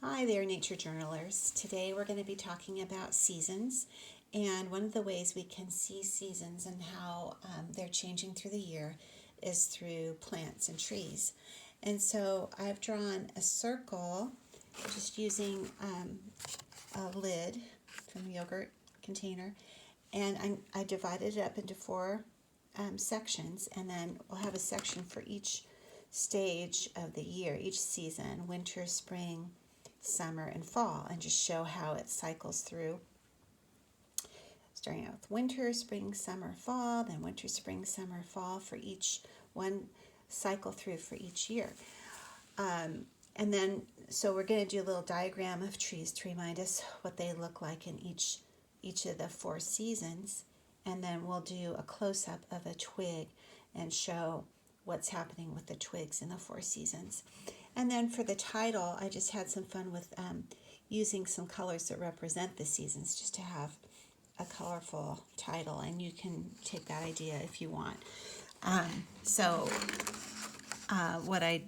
Hi there, nature journalers. Today we're going to be talking about seasons, and one of the ways we can see seasons and how they're changing through the year is through plants and trees. And so I've drawn a circle just using a lid from a yogurt container, and I divided it up into four sections, and then we'll have a section for each stage of the year, each season: winter, spring, summer, and fall, and just show how it cycles through, starting out with winter, spring, summer, fall, then winter, spring, summer, fall for each one cycle through for each year. And then, so we're going to do a little diagram of trees to remind us what they look like in each of the four seasons, and then we'll do a close-up of a twig and show what's happening with the twigs in the four seasons. And then for the title, I just had some fun with using some colors that represent the seasons, just to have a colorful title, and you can take that idea if you want. What I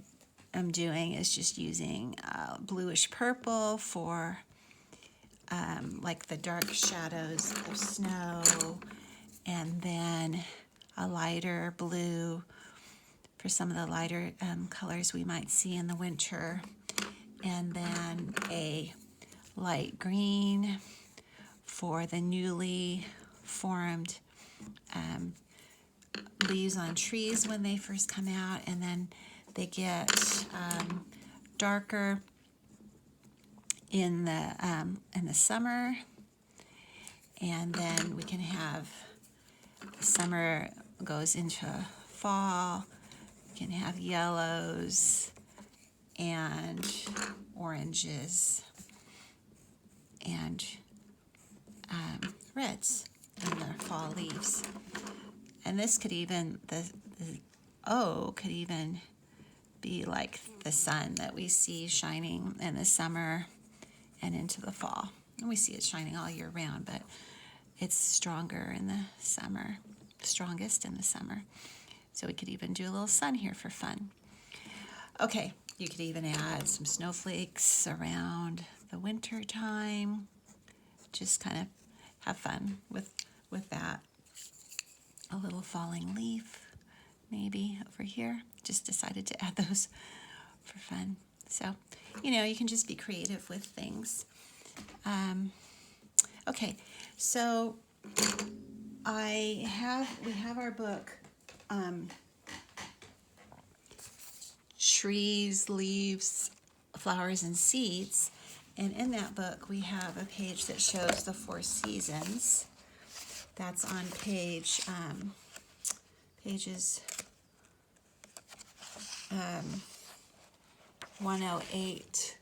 am doing is just using bluish purple for like the dark shadows of snow, and then a lighter blue for some of the lighter colors we might see in the winter, and then a light green for the newly formed leaves on trees when they first come out, and then they get darker in the summer, and then we can have summer goes into fall. We can have yellows and oranges and reds in the fall leaves. And this could even, the O could even be like the sun that we see shining in the summer and into the fall. And we see it shining all year round, but it's stronger in the summer, strongest in the summer. So we could even do a little sun here for fun. Okay, you could even add some snowflakes around the winter time. Just kind of have fun with that. A little falling leaf maybe over here. Just decided to add those for fun. So, you can just be creative with things. Okay, so we have our book, Trees, Leaves, Flowers, and Seeds. And in that book, we have a page that shows the four seasons. That's on pages 108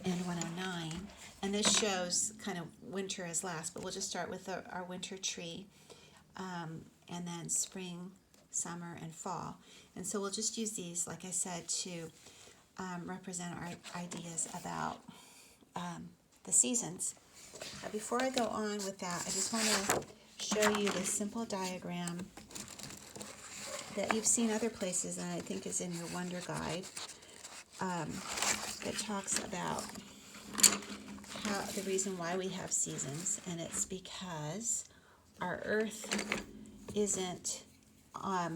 and 109. And this shows kind of winter as last, but we'll just start with our winter tree, and then spring, summer, and fall. And so we'll just use these, like I said, to represent our ideas about the seasons. Before I go on with that, I just want to show you this simple diagram that you've seen other places, and I think is in your Wonder Guide, that talks about the reason why we have seasons, and it's because our Earth isn't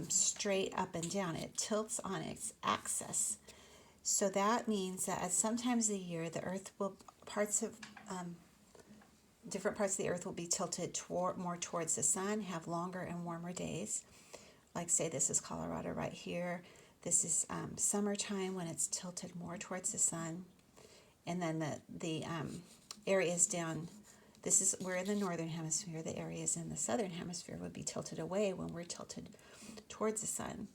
straight up and down. It tilts on its axis. So that means that at some times of the year, the Earth will, different parts of the Earth will be tilted more towards the sun, have longer and warmer days. Like, say, this is Colorado right here. This is summertime when it's tilted more towards the sun. And then the areas down, we're in the northern hemisphere. The areas in the southern hemisphere would be tilted away when we're tilted towards the sun.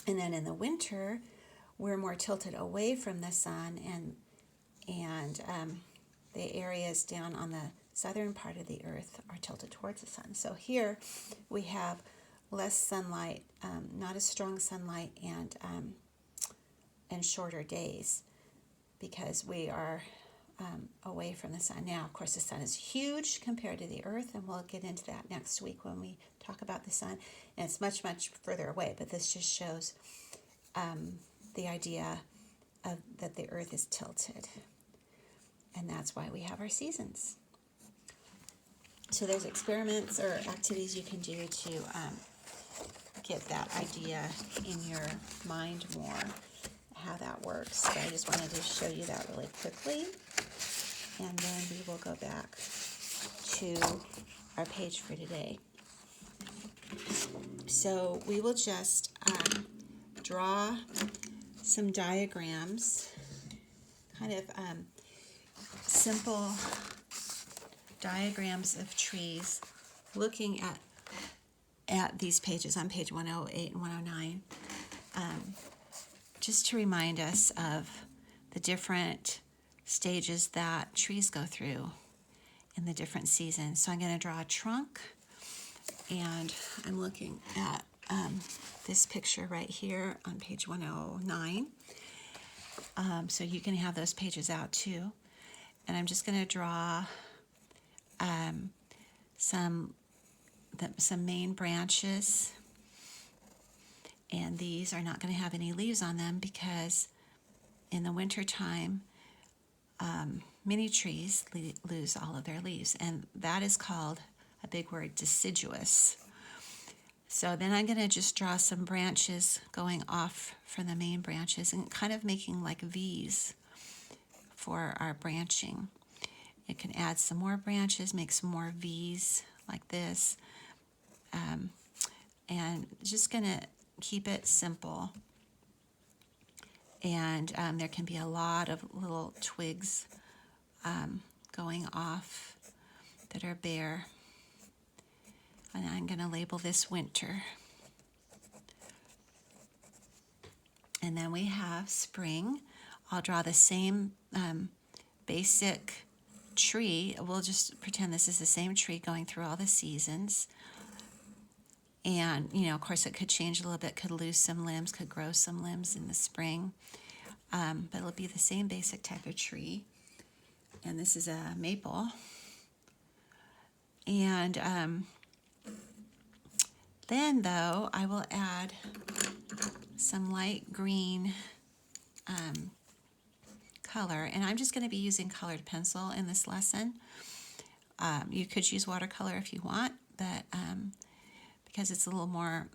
And then in the winter, we're more tilted away from the sun, and the areas down on the southern part of the Earth are tilted towards the sun. So here we have less sunlight, not as strong sunlight, and shorter days because we are away from the sun. Now, of course, the sun is huge compared to the Earth, and we'll get into that next week when we talk about the sun. And it's much, much further away, but this just shows the idea that the earth is tilted. And that's why we have our seasons. So there's experiments or activities you can do to get that idea in your mind more, how that works. But I just wanted to show you that really quickly. And then we will go back to our page for today. So we will just draw some diagrams, kind of simple diagrams of trees, looking at these pages on page 108 and 109, just to remind us of the different stages that trees go through in the different seasons. So I'm going to draw a trunk, and I'm looking at this picture right here on page 109. So you can have those pages out too. And I'm just going to draw some main branches. And these are not going to have any leaves on them because in the winter time, many trees lose all of their leaves. And that is called, a big word, deciduous. So then I'm going to just draw some branches going off from the main branches and kind of making like V's for our branching. You can add some more branches, make some more V's like this. And just going to keep it simple. And there can be a lot of little twigs going off that are bare. And I'm going to label this winter. And then we have spring. I'll draw the same basic tree. We'll just pretend this is the same tree going through all the seasons. And, you know, of course, it could change a little bit, could lose some limbs, could grow some limbs in the spring. But it'll be the same basic type of tree. And this is a maple. And then, though, I will add some light green color. And I'm just going to be using colored pencil in this lesson. You could use watercolor if you want, but because it's a little more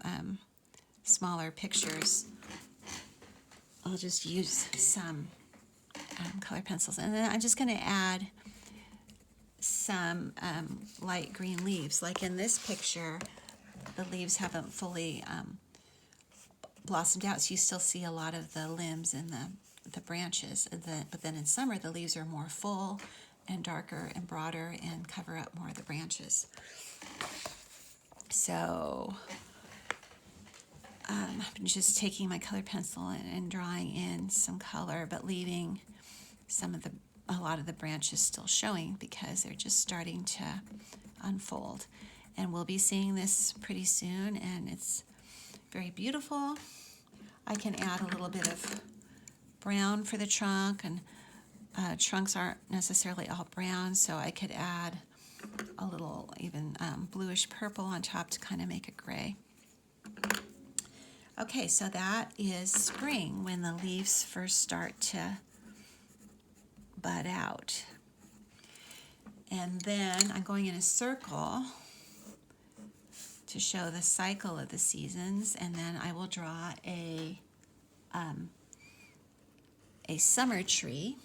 smaller pictures, I'll just use some colored pencils. And then I'm just going to add some light green leaves. Like in this picture, the leaves haven't fully blossomed out, so you still see a lot of the limbs and the branches. But then in summer, the leaves are more full and darker and broader and cover up more of the branches. So I'm just taking my colored pencil and drawing in some color, but leaving a lot of the branches still showing because they're just starting to unfold. And we'll be seeing this pretty soon, and it's very beautiful. I can add a little bit of brown for the trunk, and trunks aren't necessarily all brown, so I could add a little even bluish purple on top to kind of make it gray. Okay, so that is spring, when the leaves first start to bud out. And then I'm going in a circle to show the cycle of the seasons, and then I will draw a summer tree.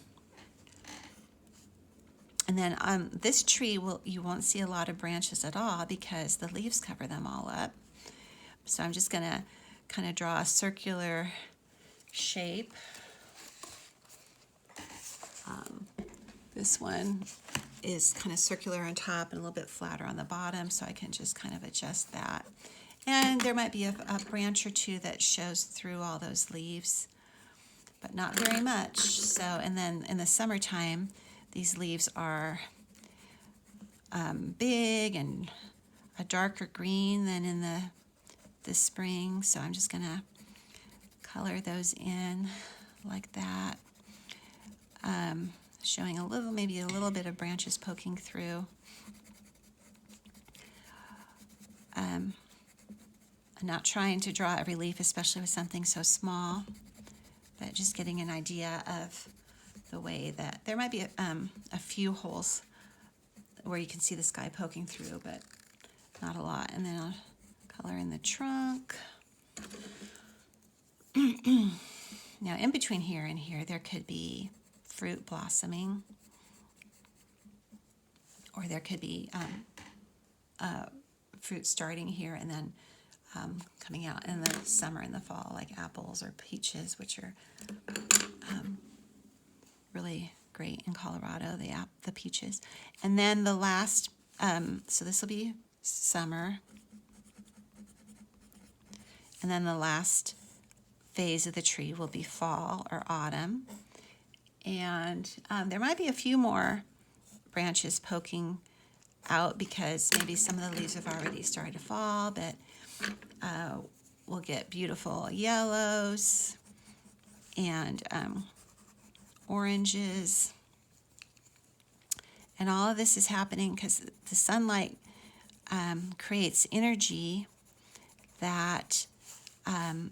And then this tree, you won't see a lot of branches at all because the leaves cover them all up. So I'm just going to kind of draw a circular shape. This one is kind of circular on top and a little bit flatter on the bottom, so I can just kind of adjust that. And there might be a branch or two that shows through all those leaves, but not very much. So, and then in the summertime, these leaves are big and a darker green than in the spring. So I'm just going to color those in like that, showing maybe a little bit of branches poking through. I'm not trying to draw every leaf, especially with something so small, but just getting an idea of the way that there might be a few holes where you can see the sky poking through, but not a lot. And then I'll color in the trunk. Now, in between here and here, there could be fruit blossoming, or there could be fruit starting here and then coming out in the summer and the fall, like apples or peaches, which are really great in Colorado, the peaches. And then the last, so this will be summer. And then the last phase of the tree will be fall or autumn. And there might be a few more branches poking out because maybe some of the leaves have already started to fall, but we'll get beautiful yellows and oranges. And all of this is happening because the sunlight creates energy that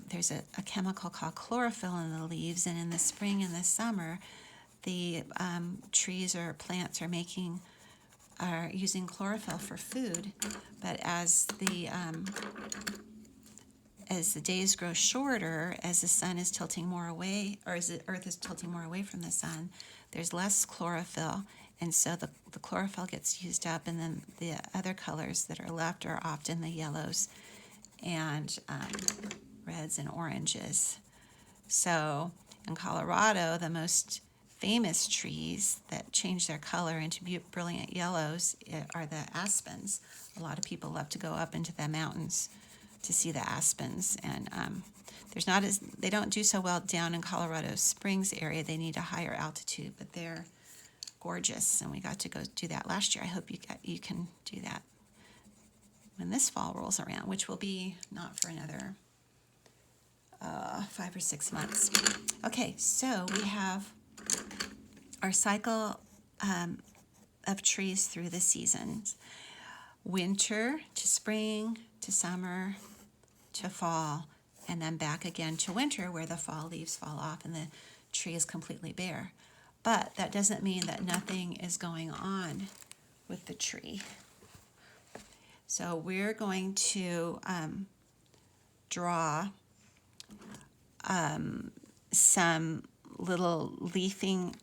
there's a chemical called chlorophyll in the leaves, and in the spring and the summer, the trees or plants are using chlorophyll for food. But as the days grow shorter, as the sun is tilting more away, or as the earth is tilting more away from the sun, there's less chlorophyll, and so the chlorophyll gets used up, and then the other colors that are left are often the yellows and reds and oranges. So in Colorado, the most famous trees that change their color into brilliant yellows are the aspens. A lot of people love to go up into the mountains to see the aspens, and they don't do so well down in Colorado Springs area. They need a higher altitude, but they're gorgeous, and we got to go do that last year. I hope you can do that when this fall rolls around, which will be not for another 5 or 6 months. Okay, so we have our cycle of trees through the seasons. Winter to spring to summer to fall, and then back again to winter where the fall leaves fall off and the tree is completely bare. But that doesn't mean that nothing is going on with the tree. So we're going to draw some little leafing,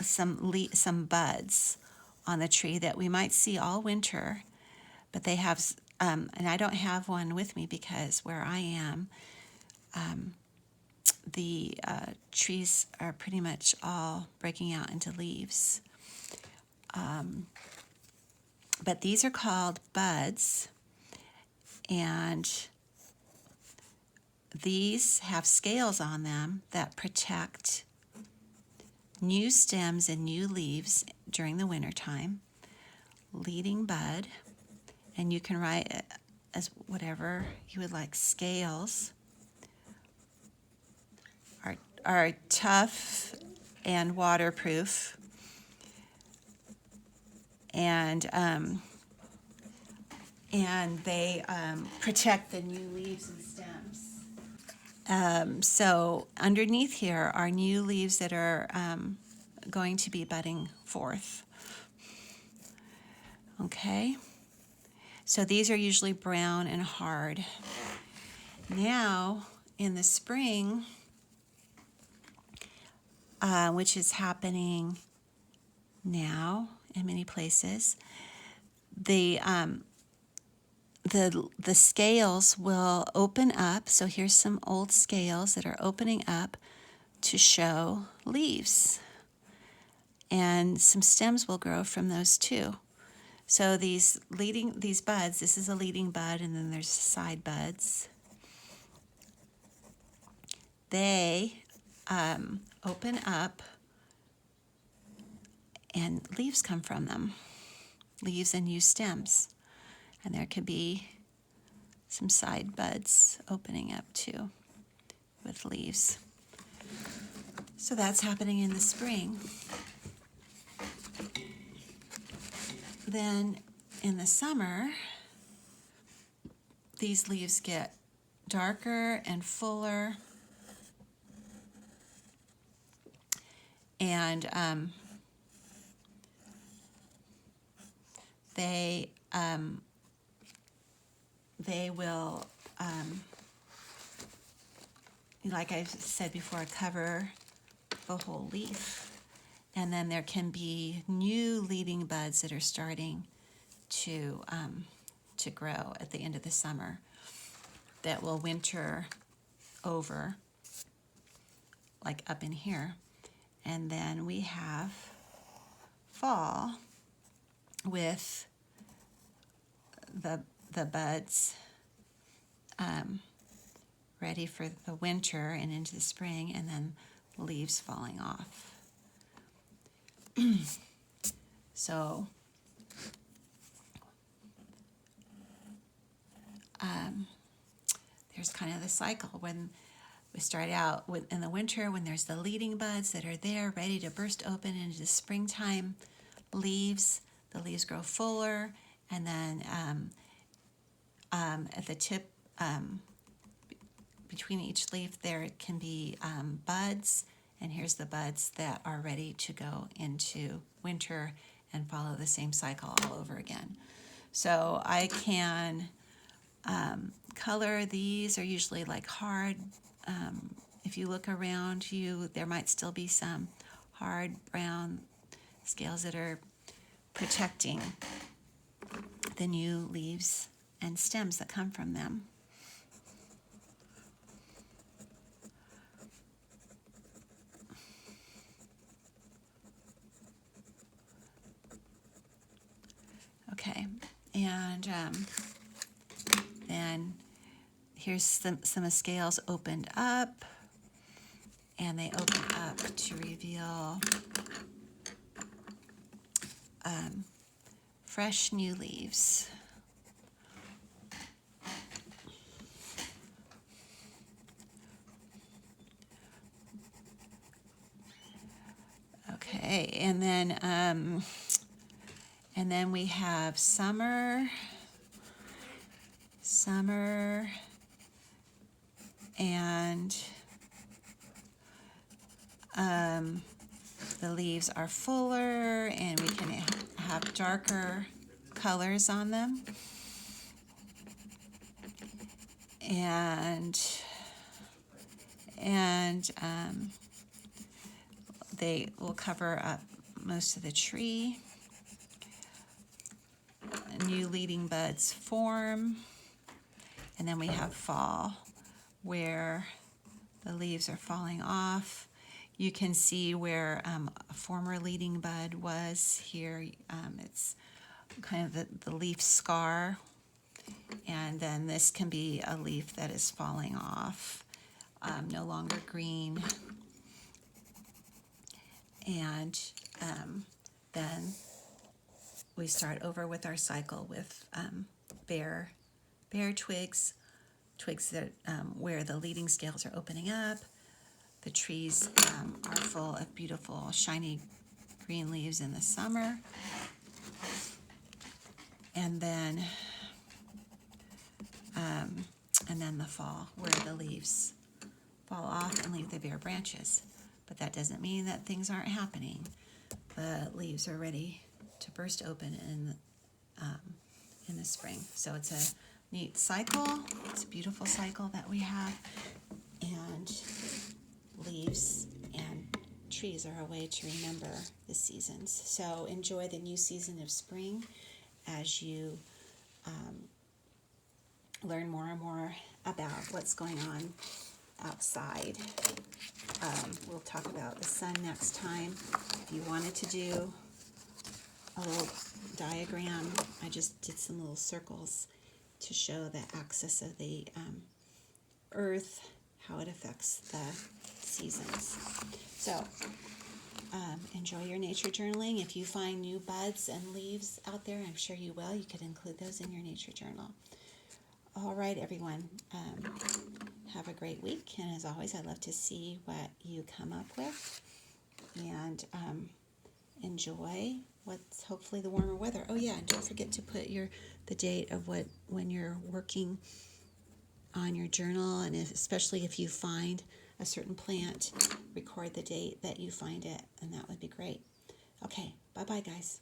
some buds on the tree that we might see all winter, but they have, and I don't have one with me because where I am, the trees are pretty much all breaking out into leaves. But these are called buds, and these have scales on them that protect new stems and new leaves during the wintertime. Leading bud, and you can write it as whatever you would like. Scales are tough and waterproof, and they protect the new leaves and stems. So underneath here are new leaves that are going to be budding forth. Okay, so these are usually brown and hard. Now in the spring, which is happening now in many places, the scales will open up. So here's some old scales that are opening up to show leaves, and some stems will grow from those too. So these buds, this is a leading bud, and then there's side buds. They open up, and leaves come from them. Leaves and new stems. And there could be some side buds opening up too with leaves. So that's happening in the spring. Then in the summer, these leaves get darker and fuller, And they will, like I said before, cover the whole leaf. And then there can be new leading buds that are starting to grow at the end of the summer that will winter over, like up in here. And then we have fall with the buds ready for the winter and into the spring, and then leaves falling off. So there's kind of the cycle when we start out in the winter, when there's the leading buds that are there ready to burst open into the springtime leaves. The leaves grow fuller, and then at the tip between each leaf there can be buds, and here's the buds that are ready to go into winter and follow the same cycle all over again. So I can color these. Are usually like hard. If you look around you, there might still be some hard brown scales that are protecting the new leaves and stems that come from them. Okay, and then here's some of the scales opened up, and they open up to reveal fresh new leaves. Okay, and then we have summer, and the leaves are fuller, and we can have darker colors on them. And they will cover up most of the tree. New leading buds form, and then we have fall where the leaves are falling off. You can see where a former leading bud was here. It's kind of the leaf scar, and then this can be a leaf that is falling off, no longer green. And then we start over with our cycle with bare twigs that where the leading scales are opening up. The trees are full of beautiful, shiny green leaves in the summer. And then the fall, where the leaves fall off and leave the bare branches. But that doesn't mean that things aren't happening. The leaves are ready to burst open in the spring. So it's a neat cycle. It's a beautiful cycle that we have. And leaves and trees are a way to remember the seasons. So enjoy the new season of spring as you learn more and more about what's going on outside. We'll talk about the sun next time. If you wanted to do a little diagram, I just did some little circles to show the axis of the earth, how it affects the seasons. So enjoy your nature journaling. If you find new buds and leaves out there, I'm sure you will, you could include those in your nature journal. All right, everyone. Have a great week. And as always, I'd love to see what you come up with. And enjoy what's hopefully the warmer weather. Oh yeah, and don't forget to put the date of when you're working on your journal, and especially if you find a certain plant record the date that you find it, and that would be great. Okay, bye-bye, guys.